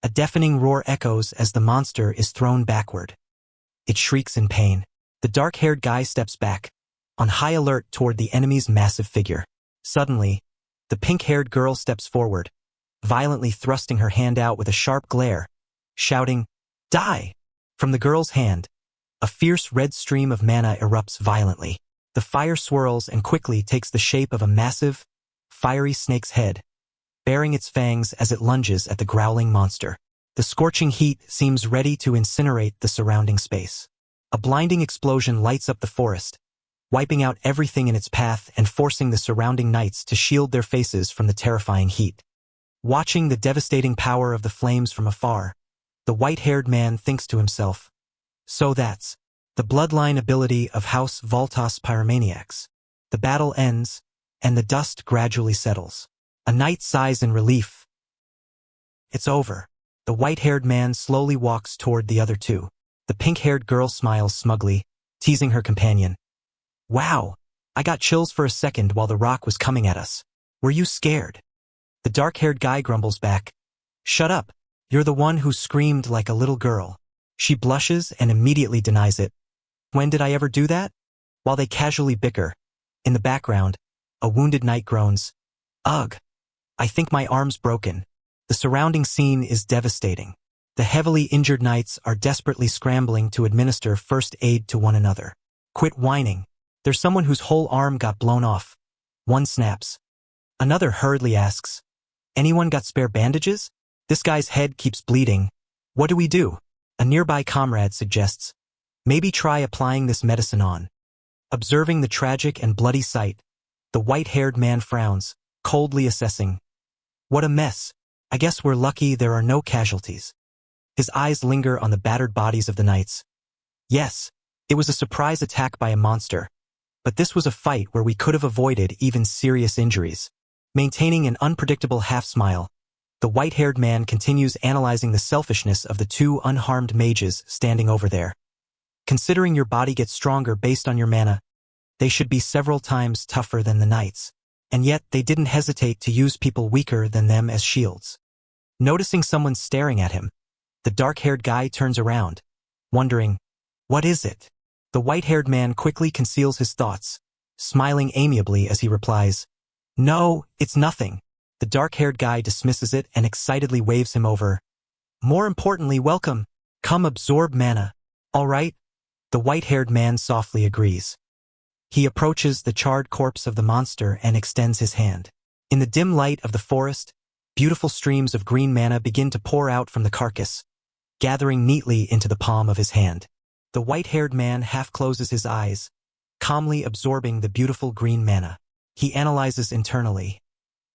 A deafening roar echoes as the monster is thrown backward. It shrieks in pain. The dark-haired guy steps back, on high alert toward the enemy's massive figure. Suddenly, the pink-haired girl steps forward, violently thrusting her hand out with a sharp glare, shouting, "Die!" From the girl's hand, a fierce red stream of mana erupts violently. The fire swirls and quickly takes the shape of a massive, fiery snake's head, baring its fangs as it lunges at the growling monster. The scorching heat seems ready to incinerate the surrounding space. A blinding explosion lights up the forest, wiping out everything in its path and forcing the surrounding knights to shield their faces from the terrifying heat. Watching the devastating power of the flames from afar, the white-haired man thinks to himself, "So that's the bloodline ability of House Voltas Pyromaniacs." The battle ends, and the dust gradually settles. A knight sighs in relief. It's over. The white-haired man slowly walks toward the other two. The pink-haired girl smiles smugly, teasing her companion. "Wow, I got chills for a second while the rock was coming at us. Were you scared?" The dark-haired guy grumbles back. "Shut up. You're the one who screamed like a little girl." She blushes and immediately denies it. "When did I ever do that?" While they casually bicker, in the background, a wounded knight groans, "Ugh, I think my arm's broken." The surrounding scene is devastating. The heavily injured knights are desperately scrambling to administer first aid to one another. "Quit whining. There's someone whose whole arm got blown off." One snaps. Another hurriedly asks, "Anyone got spare bandages? This guy's head keeps bleeding. What do we do?" A nearby comrade suggests, "Maybe try applying this medicine on." Observing the tragic and bloody sight, the white-haired man frowns, coldly assessing, "What a mess. I guess we're lucky there are no casualties." His eyes linger on the battered bodies of the knights. "Yes, it was a surprise attack by a monster, but this was a fight where we could have avoided even serious injuries." Maintaining an unpredictable half-smile, the white-haired man continues analyzing the selfishness of the two unharmed mages standing over there. "Considering your body gets stronger based on your mana, they should be several times tougher than the knights. And yet they didn't hesitate to use people weaker than them as shields." Noticing someone staring at him, the dark-haired guy turns around, wondering, "What is it?" The white-haired man quickly conceals his thoughts, smiling amiably as he replies, "No, it's nothing." The dark-haired guy dismisses it and excitedly waves him over. "More importantly, welcome. Come absorb mana." "All right." The white-haired man softly agrees. He approaches the charred corpse of the monster and extends his hand. In the dim light of the forest, beautiful streams of green mana begin to pour out from the carcass, gathering neatly into the palm of his hand. The white-haired man half closes his eyes, calmly absorbing the beautiful green mana. He analyzes internally.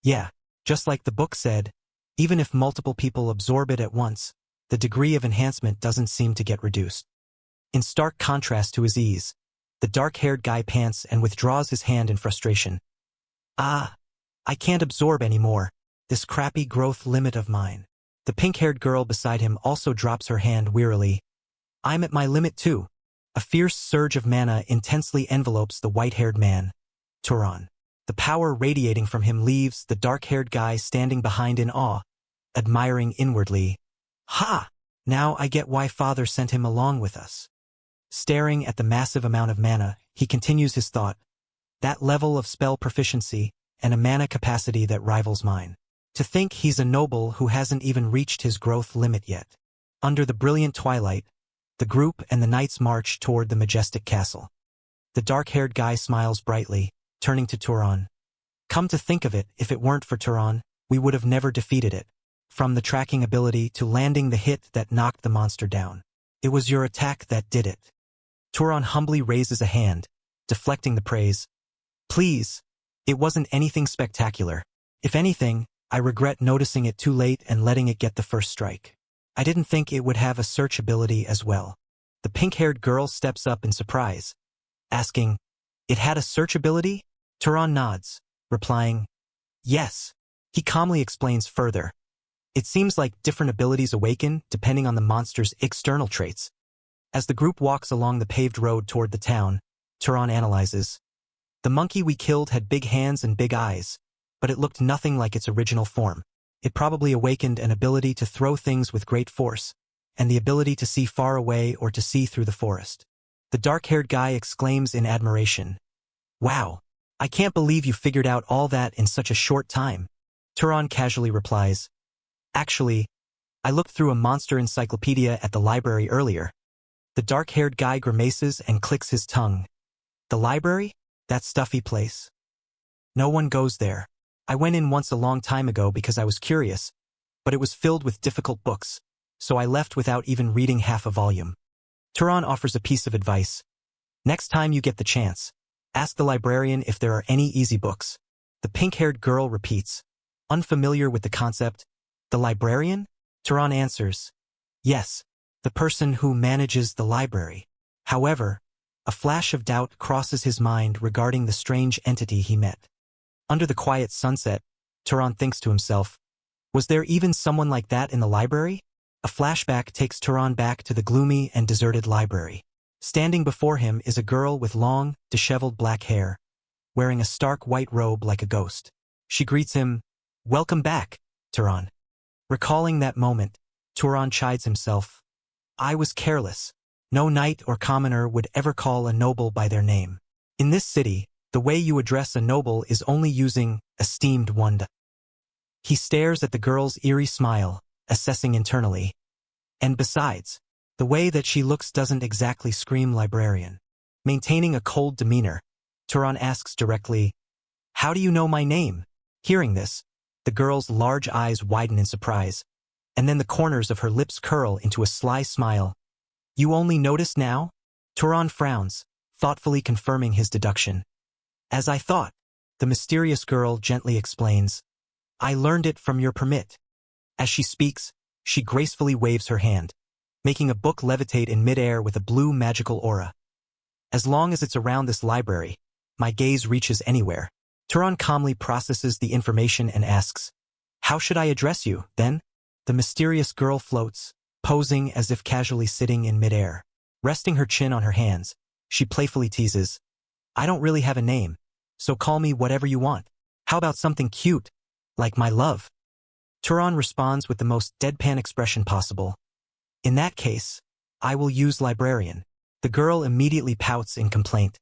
Yeah, just like the book said, even if multiple people absorb it at once, the degree of enhancement doesn't seem to get reduced. In stark contrast to his ease, the dark-haired guy pants and withdraws his hand in frustration. "Ah, I can't absorb anymore, this crappy growth limit of mine." The pink-haired girl beside him also drops her hand wearily. "I'm at my limit too." A fierce surge of mana intensely envelopes the white-haired man, Turan. The power radiating from him leaves the dark-haired guy standing behind in awe, admiring inwardly. "Ha! Now I get why Father sent him along with us." Staring at the massive amount of mana, he continues his thought. That level of spell proficiency, and a mana capacity that rivals mine. To think he's a noble who hasn't even reached his growth limit yet. Under the brilliant twilight, the group and the knights march toward the majestic castle. The dark-haired guy smiles brightly, turning to Turan. "Come to think of it, if it weren't for Turan, we would have never defeated it. From the tracking ability to landing the hit that knocked the monster down. It was your attack that did it." Turan humbly raises a hand, deflecting the praise. "Please, it wasn't anything spectacular. If anything, I regret noticing it too late and letting it get the first strike. I didn't think it would have a search ability as well." The pink-haired girl steps up in surprise, asking, "It had a search ability?" Turan nods, replying, "Yes." He calmly explains further. "It seems like different abilities awaken depending on the monster's external traits." As the group walks along the paved road toward the town, Turan analyzes. "The monkey we killed had big hands and big eyes, but it looked nothing like its original form. It probably awakened an ability to throw things with great force, and the ability to see far away or to see through the forest. The dark-haired guy exclaims in admiration, "Wow, I can't believe you figured out all that in such a short time." Turan casually replies, "Actually, I looked through a monster encyclopedia at the library earlier." The dark-haired guy grimaces and clicks his tongue. "The library? That stuffy place? No one goes there. I went in once a long time ago because I was curious, but it was filled with difficult books, so I left without even reading half a volume." Turan offers a piece of advice. "Next time you get the chance, ask the librarian if there are any easy books." The pink-haired girl repeats, unfamiliar with the concept. "The librarian?" Turan answers, "Yes, the person who manages the library." However, a flash of doubt crosses his mind regarding the strange entity he met. Under the quiet sunset, Turan thinks to himself, was there even someone like that in the library? A flashback takes Turan back to the gloomy and deserted library. Standing before him is a girl with long, disheveled black hair, wearing a stark white robe like a ghost. She greets him, "Welcome back, Turan." Recalling that moment, Turan chides himself, "I was careless. No knight or commoner would ever call a noble by their name. In this city, the way you address a noble is only using esteemed one." He stares at the girl's eerie smile, assessing internally. And besides, the way that she looks doesn't exactly scream librarian. Maintaining a cold demeanor, Turan asks directly, "How do you know my name?" Hearing this, the girl's large eyes widen in surprise, and then the corners of her lips curl into a sly smile. "You only notice now?" Turan frowns, thoughtfully confirming his deduction. "As I thought," the mysterious girl gently explains, "I learned it from your permit." As she speaks, she gracefully waves her hand, making a book levitate in midair with a blue magical aura. "As long as it's around this library, my gaze reaches anywhere." Turan calmly processes the information and asks, "How should I address you, then?" The mysterious girl floats, posing as if casually sitting in midair. Resting her chin on her hands, she playfully teases, "I don't really have a name, so call me whatever you want. How about something cute, like my love?" Turan responds with the most deadpan expression possible. "In that case, I will use librarian." The girl immediately pouts in complaint.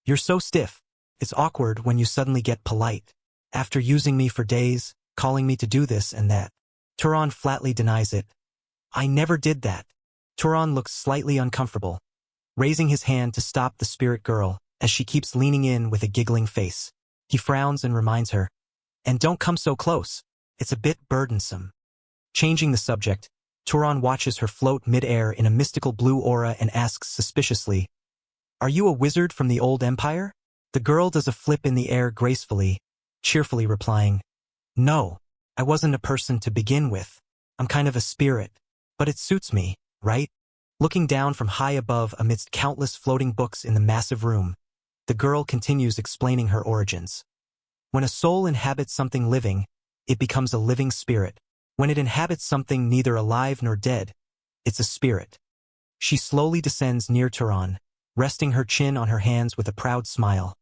"You're so stiff. It's awkward when you suddenly get polite. After using me for days, calling me to do this and that." Turan flatly denies it. "I never did that." Turan looks slightly uncomfortable, raising his hand to stop the spirit girl as she keeps leaning in with a giggling face. He frowns and reminds her, "And don't come so close. It's a bit burdensome." Changing the subject, Turan watches her float mid-air in a mystical blue aura and asks suspiciously, "Are you a wizard from the old empire?" The girl does a flip in the air gracefully, cheerfully replying, "No, I wasn't a person to begin with. I'm kind of a spirit, but it suits me, right?" Looking down from high above amidst countless floating books in the massive room, the girl continues explaining her origins. When a soul inhabits something living, it becomes a living spirit. When it inhabits something neither alive nor dead, it's a spirit. She slowly descends near Turan, resting her chin on her hands with a proud smile.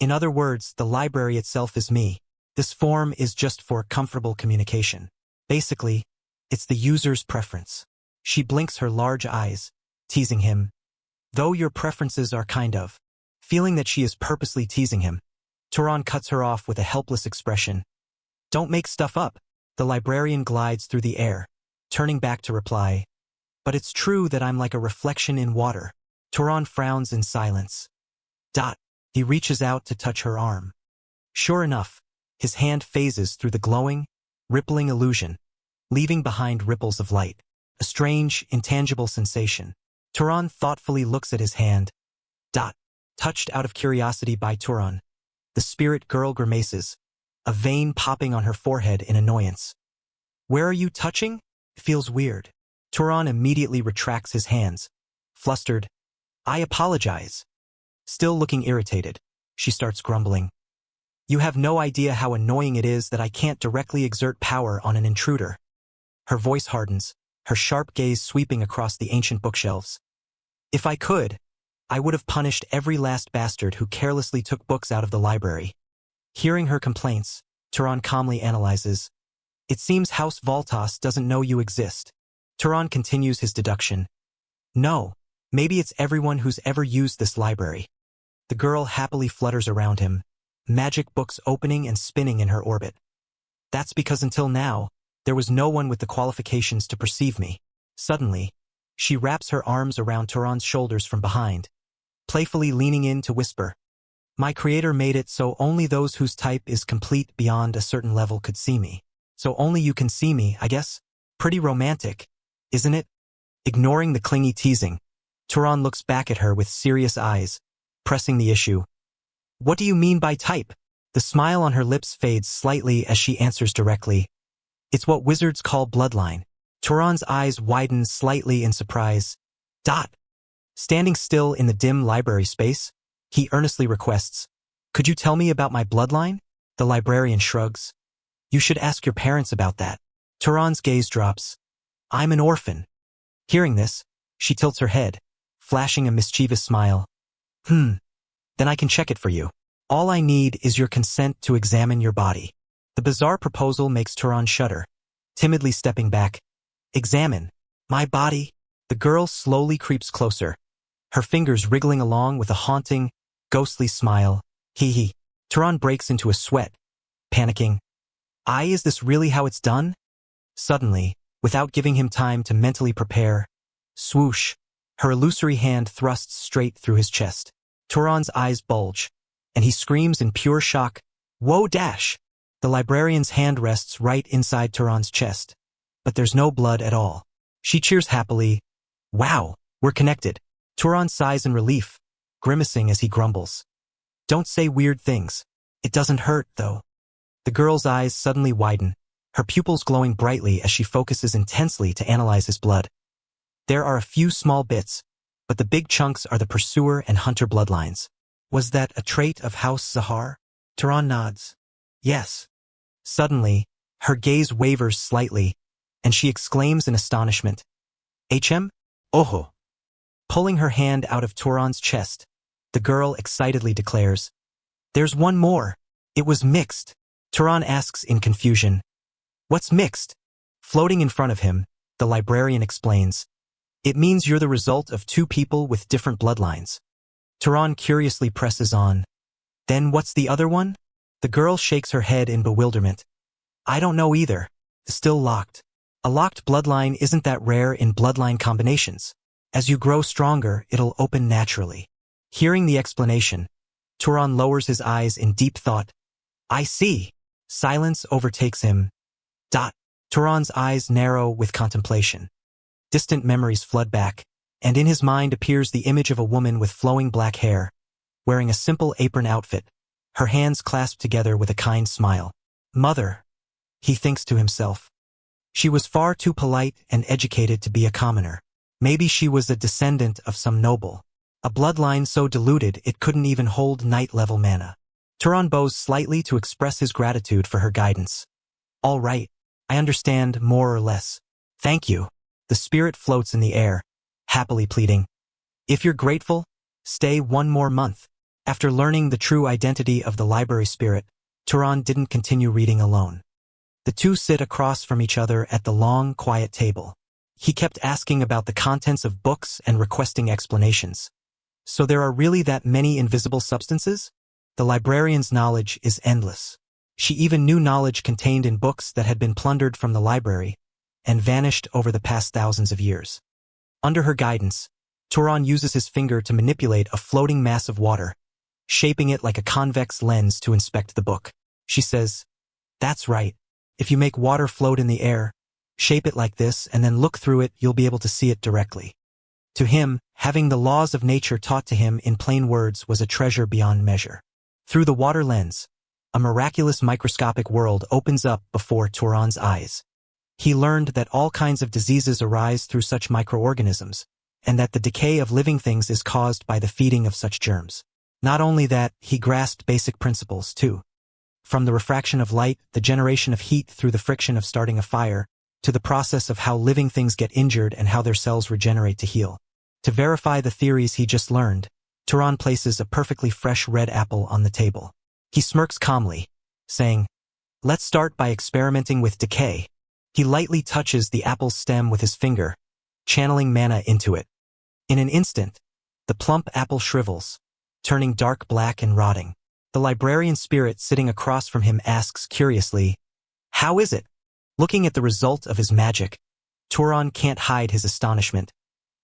"In other words, the library itself is me. This form is just for comfortable communication. Basically, it's the user's preference." She blinks her large eyes, teasing him. Though your preferences are kind of. Feeling that she is purposely teasing him, Turan cuts her off with a helpless expression. "Don't make stuff up." The librarian glides through the air, turning back to reply, "But it's true that I'm like a reflection in water." Turan frowns in silence. He reaches out to touch her arm. Sure enough, his hand phases through the glowing, rippling illusion, leaving behind ripples of light. A strange, intangible sensation. Turan thoughtfully looks at his hand. Touched out of curiosity by Turan, the spirit girl grimaces, a vein popping on her forehead in annoyance. "Where are you touching? It feels weird." Turan immediately retracts his hands. Flustered, "I apologize." Still looking irritated, she starts grumbling. "You have no idea how annoying it is that I can't directly exert power on an intruder." Her voice hardens, her sharp gaze sweeping across the ancient bookshelves. "If I could, I would have punished every last bastard who carelessly took books out of the library." Hearing her complaints, Turan calmly analyzes, It seems House Voltas doesn't know you exist. Turan continues his deduction. No, maybe it's everyone who's ever used this library. The girl happily flutters around him, magic books opening and spinning in her orbit. That's because until now, there was no one with the qualifications to perceive me. Suddenly, she wraps her arms around Turan's shoulders from behind, playfully leaning in to whisper. My creator made it so only those whose type is complete beyond a certain level could see me. So only you can see me, I guess? Pretty romantic, isn't it? Ignoring the clingy teasing, Turan looks back at her with serious eyes, pressing the issue. What do you mean by type? The smile on her lips fades slightly as she answers directly. It's what wizards call bloodline. Turan's eyes widen slightly in surprise. Standing still in the dim library space, he earnestly requests, Could you tell me about my bloodline? The librarian shrugs. You should ask your parents about that. Turan's gaze drops. I'm an orphan. Hearing this, she tilts her head, flashing a mischievous smile. Then I can check it for you. All I need is your consent to examine your body. The bizarre proposal makes Turan shudder, timidly stepping back. Examine my body? The girl slowly creeps closer, her fingers wriggling along with a haunting, ghostly smile. Hee. Turan breaks into a sweat, panicking. Is this really how it's done? Suddenly, without giving him time to mentally prepare, swoosh, her illusory hand thrusts straight through his chest. Turan's eyes bulge, and he screams in pure shock, Whoa! The librarian's hand rests right inside Turan's chest, but there's no blood at all. She cheers happily. Wow, we're connected. Turan sighs in relief, grimacing as he grumbles. Don't say weird things. It doesn't hurt, though. The girl's eyes suddenly widen, her pupils glowing brightly as she focuses intensely to analyze his blood. There are a few small bits, but the big chunks are the pursuer and hunter bloodlines. Was that a trait of House Zahar? Turan nods. Yes. Suddenly, her gaze wavers slightly, and she exclaims in astonishment. Oho. Pulling her hand out of Turan's chest, the girl excitedly declares, There's one more. It was mixed. Turan asks in confusion. What's mixed? Floating in front of him, the librarian explains. It means you're the result of two people with different bloodlines. Turan curiously presses on. Then what's the other one? The girl shakes her head in bewilderment. I don't know either. Still locked. A locked bloodline isn't that rare in bloodline combinations. As you grow stronger, it'll open naturally. Hearing the explanation, Turan lowers his eyes in deep thought. I see. Silence overtakes him. Turan's eyes narrow with contemplation. Distant memories flood back, and in his mind appears the image of a woman with flowing black hair, wearing a simple apron outfit, her hands clasped together with a kind smile. Mother, he thinks to himself. She was far too polite and educated to be a commoner. Maybe she was a descendant of some noble. A bloodline so diluted it couldn't even hold knight-level mana. Turan bows slightly to express his gratitude for her guidance. All right, I understand more or less. Thank you. The spirit floats in the air, happily pleading. If you're grateful, stay one more month. After learning the true identity of the library spirit, Turan didn't continue reading alone. The two sit across from each other at the long, quiet table. He kept asking about the contents of books and requesting explanations. So there are really that many invisible substances? The librarian's knowledge is endless. She even knew knowledge contained in books that had been plundered from the library and vanished over the past thousands of years. Under her guidance, Turan uses his finger to manipulate a floating mass of water, shaping it like a convex lens to inspect the book. She says, That's right. If you make water float in the air, shape it like this and then look through it, you'll be able to see it directly. To him, having the laws of nature taught to him in plain words was a treasure beyond measure. Through the water lens, a miraculous microscopic world opens up before Turan's eyes. He learned that all kinds of diseases arise through such microorganisms, and that the decay of living things is caused by the feeding of such germs. Not only that, he grasped basic principles, too. From the refraction of light, the generation of heat through the friction of starting a fire, to the process of how living things get injured and how their cells regenerate to heal. To verify the theories he just learned, Turan places a perfectly fresh red apple on the table. He smirks calmly, saying, Let's start by experimenting with decay. He lightly touches the apple's stem with his finger, channeling mana into it. In an instant, the plump apple shrivels, turning dark black and rotting. The librarian spirit sitting across from him asks curiously, "How is it?" Looking at the result of his magic, Turan can't hide his astonishment.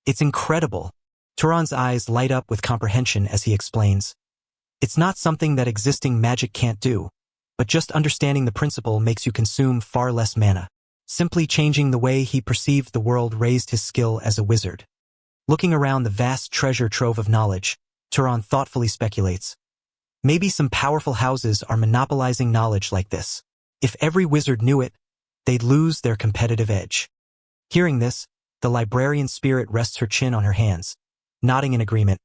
"It's incredible." Turan's eyes light up with comprehension as he explains. "It's not something that existing magic can't do, but just understanding the principle makes you consume far less mana. Simply changing the way he perceived the world raised his skill as a wizard." Looking around the vast treasure trove of knowledge, Turan thoughtfully speculates. Maybe some powerful houses are monopolizing knowledge like this. If every wizard knew it, they'd lose their competitive edge. Hearing this, the librarian spirit rests her chin on her hands, nodding in agreement.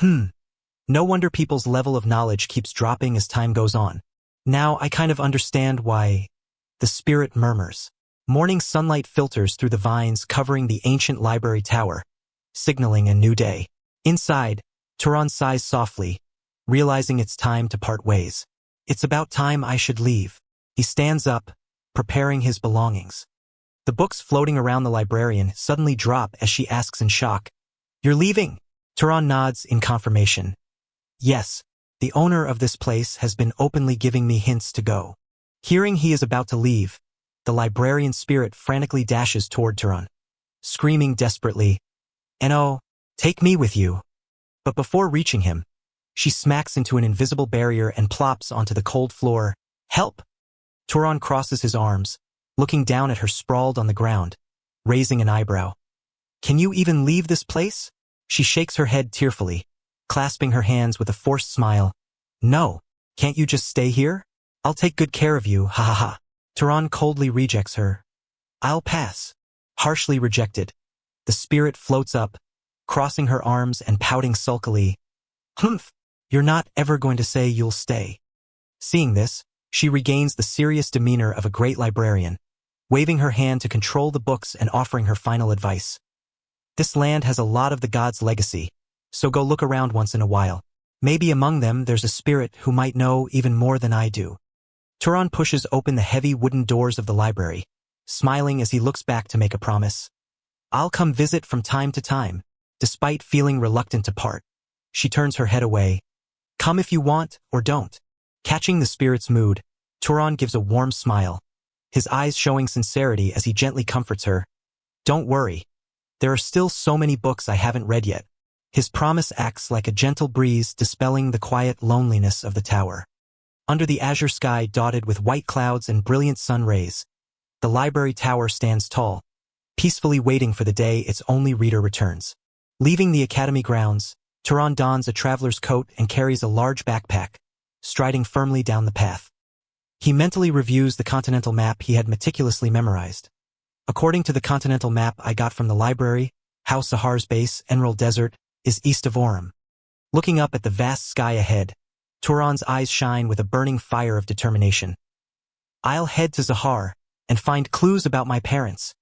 No wonder people's level of knowledge keeps dropping as time goes on. Now I kind of understand why. The spirit murmurs. Morning sunlight filters through the vines covering the ancient library tower, signaling a new day. Inside, Turan sighs softly, realizing it's time to part ways. It's about time I should leave. He stands up, preparing his belongings. The books floating around the librarian suddenly drop as she asks in shock, "You're leaving?" Turan nods in confirmation. "Yes, the owner of this place has been openly giving me hints to go." Hearing he is about to leave, the librarian spirit frantically dashes toward Turan, screaming desperately, "No, take me with you." But before reaching him, she smacks into an invisible barrier and plops onto the cold floor. "Help!" Turan crosses his arms, looking down at her sprawled on the ground, raising an eyebrow. "Can you even leave this place?" She shakes her head tearfully, clasping her hands with a forced smile. "No, can't you just stay here? I'll take good care of you, ha ha ha." Turan coldly rejects her. "I'll pass." Harshly rejected, the spirit floats up, crossing her arms and pouting sulkily. "Humph, you're not ever going to say you'll stay." Seeing this, she regains the serious demeanor of a great librarian, waving her hand to control the books and offering her final advice. "This land has a lot of the gods' legacy, so go look around once in a while. Maybe among them there's a spirit who might know even more than I do." Turan pushes open the heavy wooden doors of the library, smiling as he looks back to make a promise. "I'll come visit from time to time," despite feeling reluctant to part. She turns her head away. "Come if you want, or don't." Catching the spirit's mood, Turan gives a warm smile, his eyes showing sincerity as he gently comforts her. "Don't worry. There are still so many books I haven't read yet." His promise acts like a gentle breeze dispelling the quiet loneliness of the tower. Under the azure sky dotted with white clouds and brilliant sun rays, the library tower stands tall, peacefully waiting for the day its only reader returns. Leaving the academy grounds, Turan dons a traveler's coat and carries a large backpack, striding firmly down the path. He mentally reviews the continental map he had meticulously memorized. According to the continental map I got from the library, House Sahar's base, Emerald Desert, is east of Orem. Looking up at the vast sky ahead, Turan's eyes shine with a burning fire of determination. "I'll head to Zahar and find clues about my parents,"